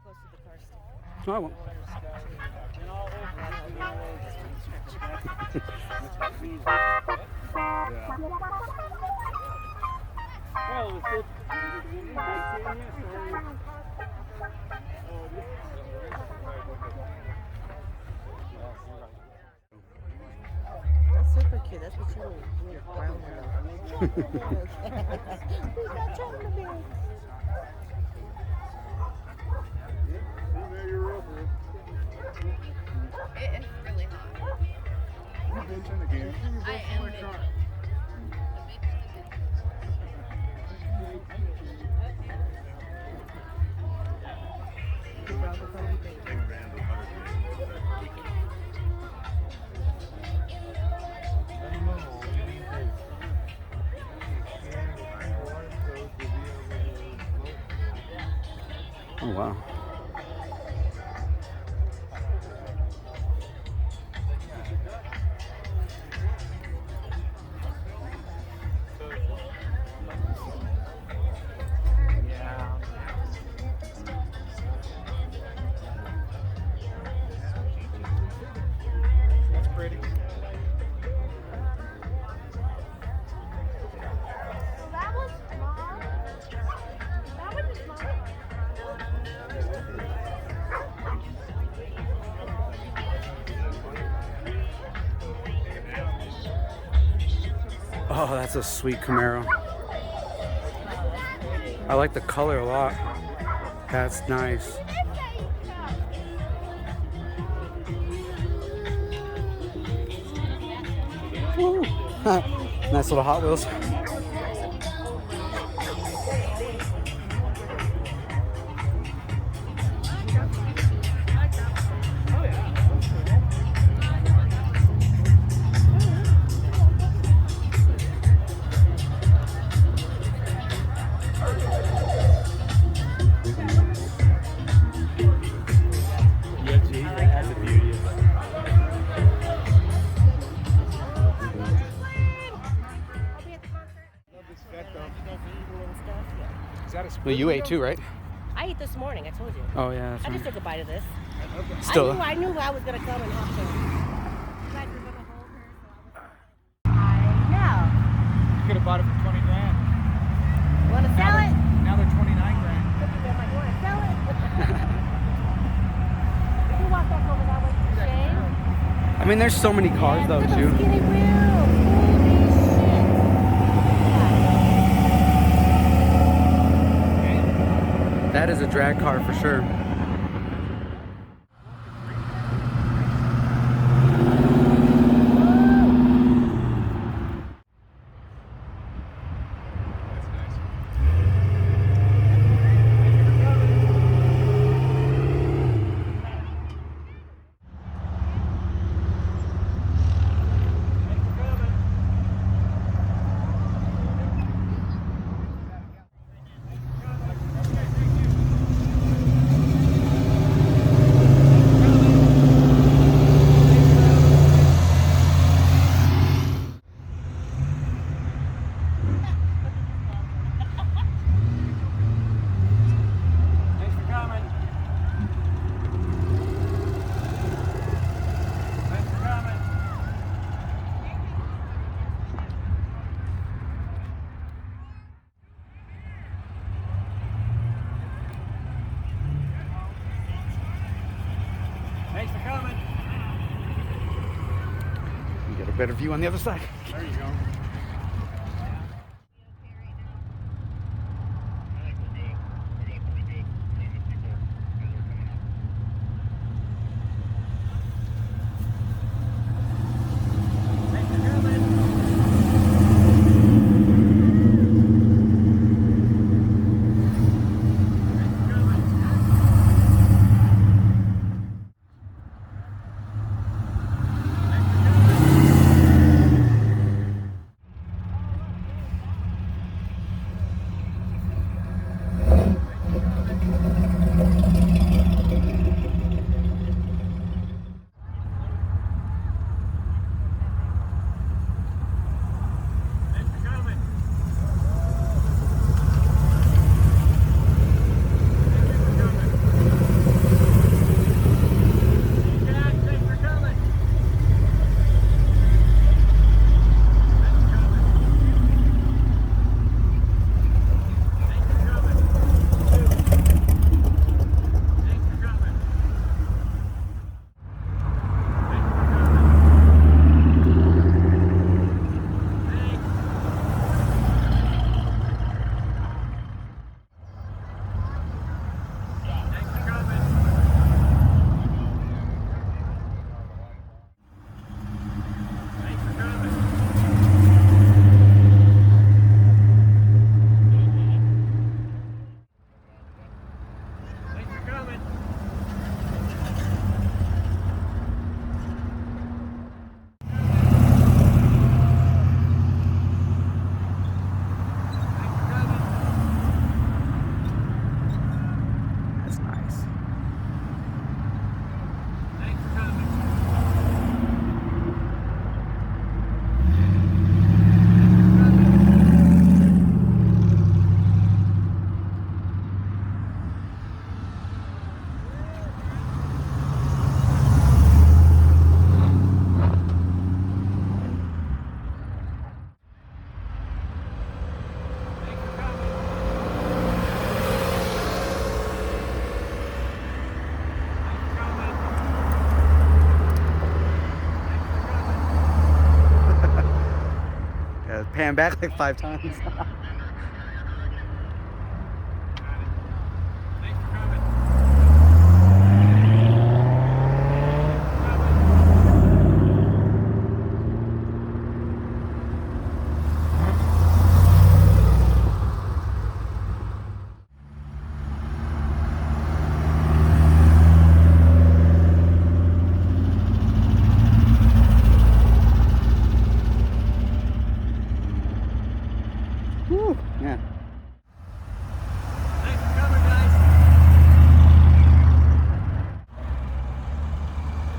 close to the car stick. Oh, I won't. That's super cute. That's what you want. Brown hair. We got Chocolaberry. It is really hot. I am bitching. Oh, wow. That's pretty. That was small. That was small. Oh, that's a sweet Camaro. I like the color a lot. That's nice. Woo. Nice little Hot Wheels. Well, you ate too, right? I ate this morning. I told you. Oh, yeah, that's I just right. took a bite of this. Still. I knew I was gonna come and hop to. You guys were gonna hold her, so I You could have bought it for 20 grand. know. Wanna sell it? Now they're 29 grand. They're like, wanna sell it? You walk back over that way to the shade. I mean, there's so many cars, though, Look at too. those skinny wheels. Holy That is a drag car for sure. Thanks for coming. Thanks for coming. Thanks for coming. You get a better view on the other side. There you go. hand back like 5 times. Thanks for coming. Woo, yeah. Thanks for coming, guys.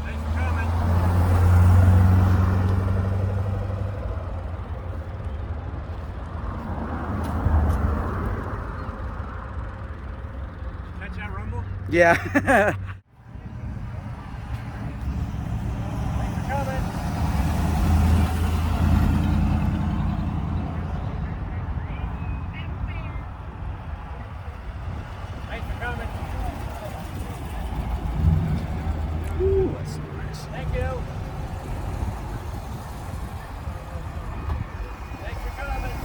Thanks for coming. Catch that rumble? Yeah. Thanks for coming. Thanks for coming. Ooh, that's so nice. Thank you. Thanks for coming.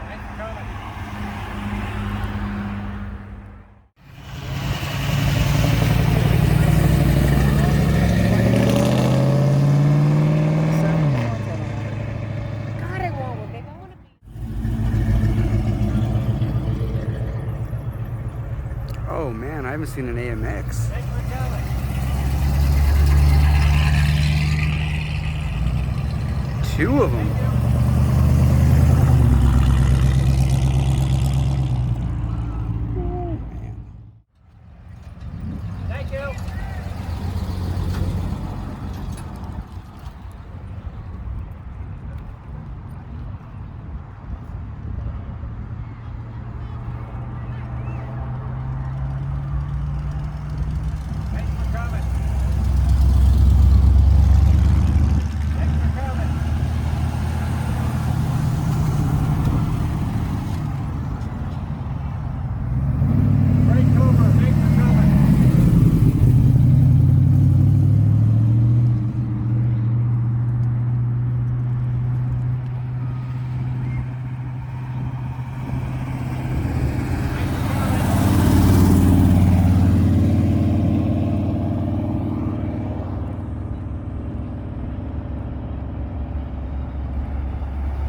Thanks for coming. God, I want one, babe. I want to be. Oh man, I haven't seen an AMX. Thanks for coming. 2 of them. Thank you. Thanks for coming. Thanks for coming. Break over. Thanks for coming.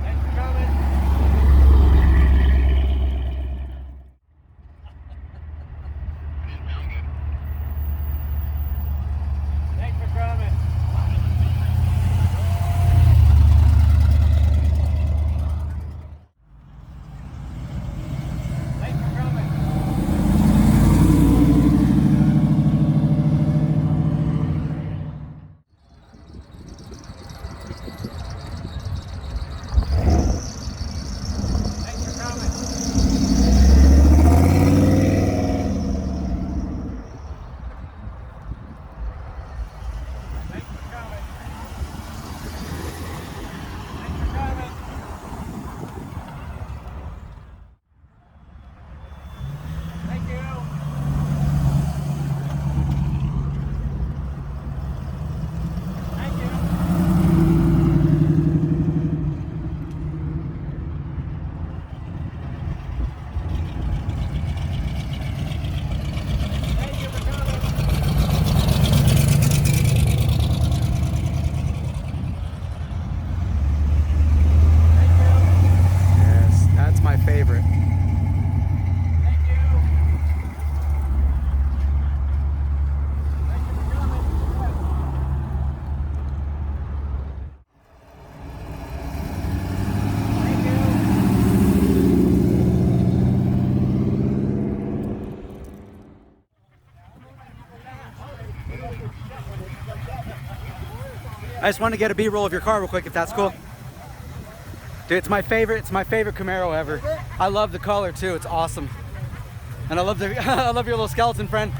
Thanks for coming. Thanks for coming. Thanks for coming. Thanks for coming. Thanks for coming. Thanks for coming. Thank you. Thank you. Thank you for coming. Thank you. Yes, that's my favorite. Thank you. Thank you for coming. Thank you. I just want to get a B-roll of your car real quick, if that's cool. Dude, it's my favorite Camaro ever. I love the color too, it's awesome. And I love the I love your little skeleton friend.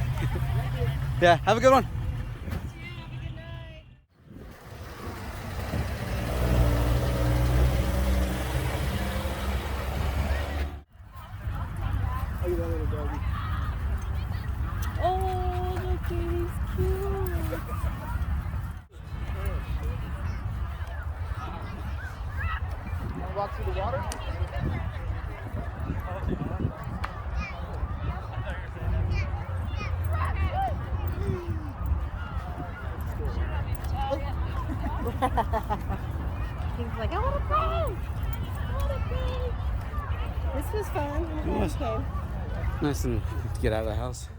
Yeah, have a good one. Have a good night. Oh, you wanted to go Oh, look, he's cute. Wanna walk through the water? He's like, I want to play. I want to play. This was fun. Yes. Okay. Nice and to get out of the house.